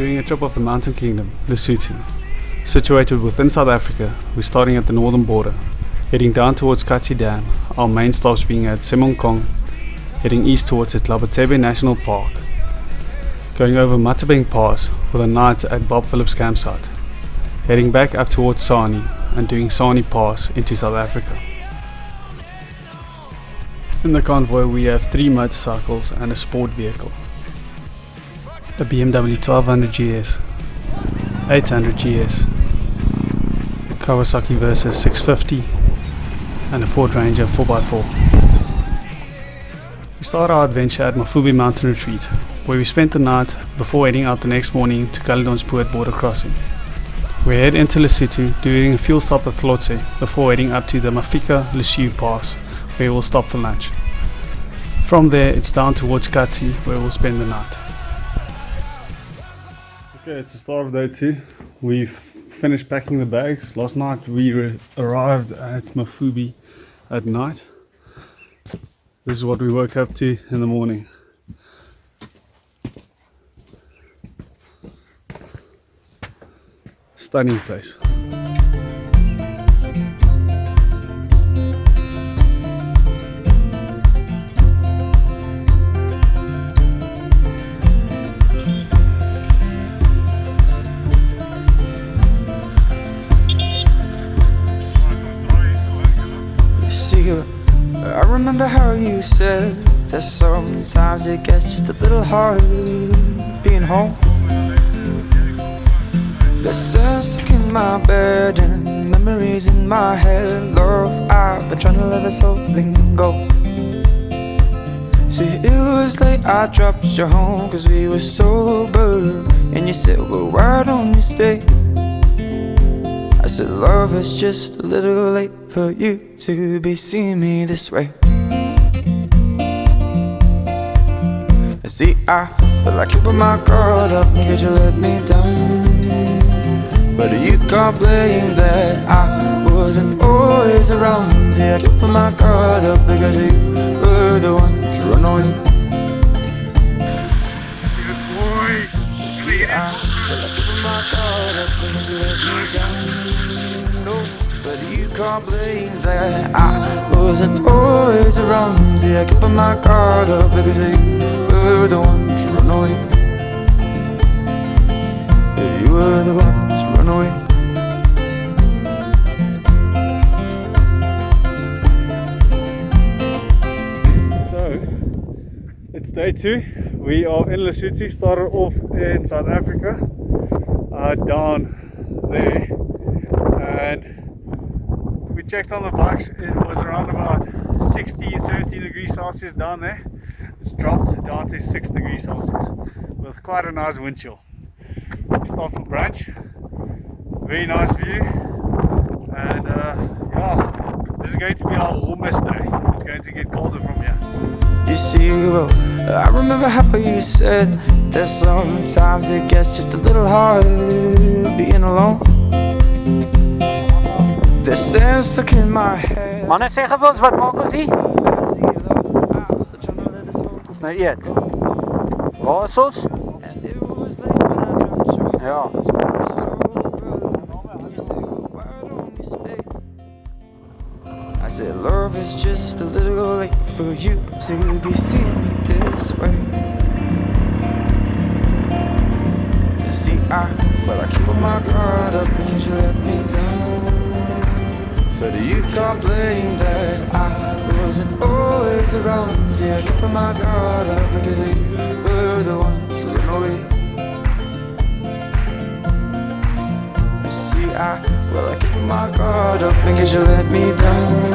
doing a trip of the Mountain Kingdom, Lesotho. Situated within South Africa, we're starting at the northern border, heading down towards Katse Dam, our main stops being at Semonkong, heading east towards Sehlabathebe National Park, going over Matebeng Pass with a night at Phillips campsite, heading back up towards Sani and doing Sani Pass into South Africa. In the convoy we have 3 motorcycles and a sport vehicle. A BMW 1200 GS, 800 GS, a Kawasaki Versys 650 and a Ford Ranger 4x4. We start our adventure at Mafube Mountain Retreat, where we spent the night before heading out the next morning to Caledonspoort Border crossing. We head into Lesotho, doing a fuel stop at Hlotse before heading up to the Mafika Lisiu Pass, where we'll stop for lunch. From there it's down towards Katse, where we'll spend the night. Okay, it's the start of day 2. We've finished packing the bags. Last night we arrived at Mafube at night. This is what we woke up to in the morning. Stunning place. I remember how you said that sometimes it gets just a little hard being home. The sense stuck in my bed and memories in my head. Love, I've been trying to let this whole thing go. See, it was late, I dropped you home cause we were sober. And you said, well, why don't you stay? I said, love, it's just a little late for you to be seeing me this way. See, I feel like keeping my guard up because you let me down. But you can't blame that I wasn't always around. See, I keep my guard up because you were the one to run away. Good boy. See, I feel like keeping my guard up because you let me down. No, but you can't blame that I wasn't always around. See, I keep my guard up because you were the one to run away. Yeah, you were the one to run away. So, it's day 2. We are in Lesotho, started off in South Africa, down there, and we checked on the bikes. It was around about 16, 17 degrees Celsius down there. It's dropped down to 6 degrees Celsius with quite a nice wind chill. We stopped for brunch, very nice view, and yeah, this is going to be our warmest day. It's going to get colder from here. You see, well, I remember how you said that sometimes it gets just a little hard being alone. The sense stuck in my head. Mannen, zeggen vir ons, wat maak ons hier? Ons nou eet. Waar is ons? Ja. I said, love is just a little late for you to be seeing me this way. You see, I keep my guard up because you let me down. But you can't blame that I wasn't always around. See, I keep my guard up because you were the one to run away. You see, I keep my guard up because you let me down.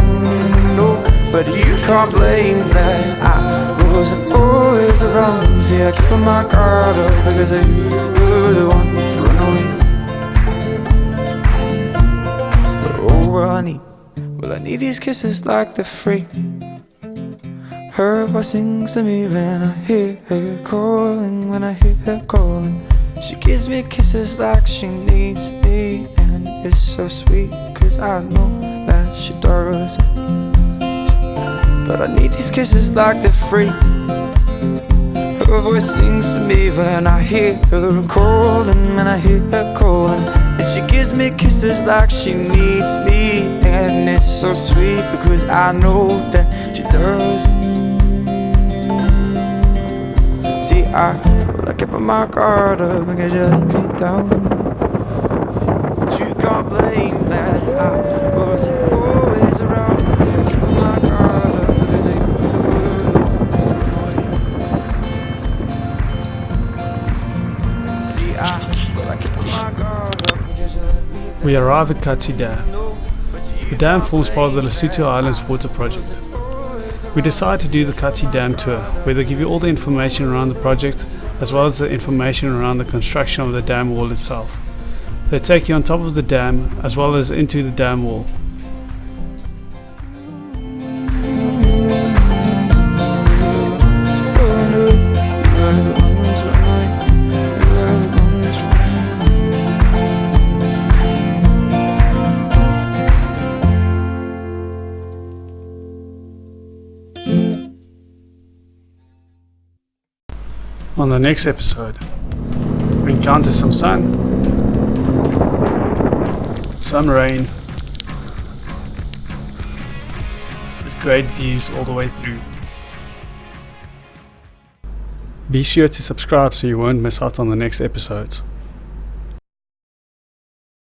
No, but you can't blame that I wasn't always around. See, I keep my guard up because you were the one to run away. I need these kisses like they're free. Her voice sings to me when I hear her calling. When I hear her calling, she gives me kisses like she needs me. And it's so sweet, cause I know that she does. But I need these kisses like they're free. Her Her voice sings to me when I hear her calling, when I hear her calling. And she gives me kisses like she needs me. And it's so sweet because I know that she does. See, I kept my guard up and you let me down. But you can't blame that I wasn't always around. So I kept my guard up because you We arrive at Katse Dam. The dam forms part of the Lesotho Highlands Water Project. We decide to do the Katse Dam tour, where they give you all the information around the project, as well as the information around the construction of the dam wall itself. They take you on top of the dam, as well as into the dam wall. On the next episode, we encounter some sun, some rain, with great views all the way through. Be sure to subscribe so you won't miss out on the next episodes.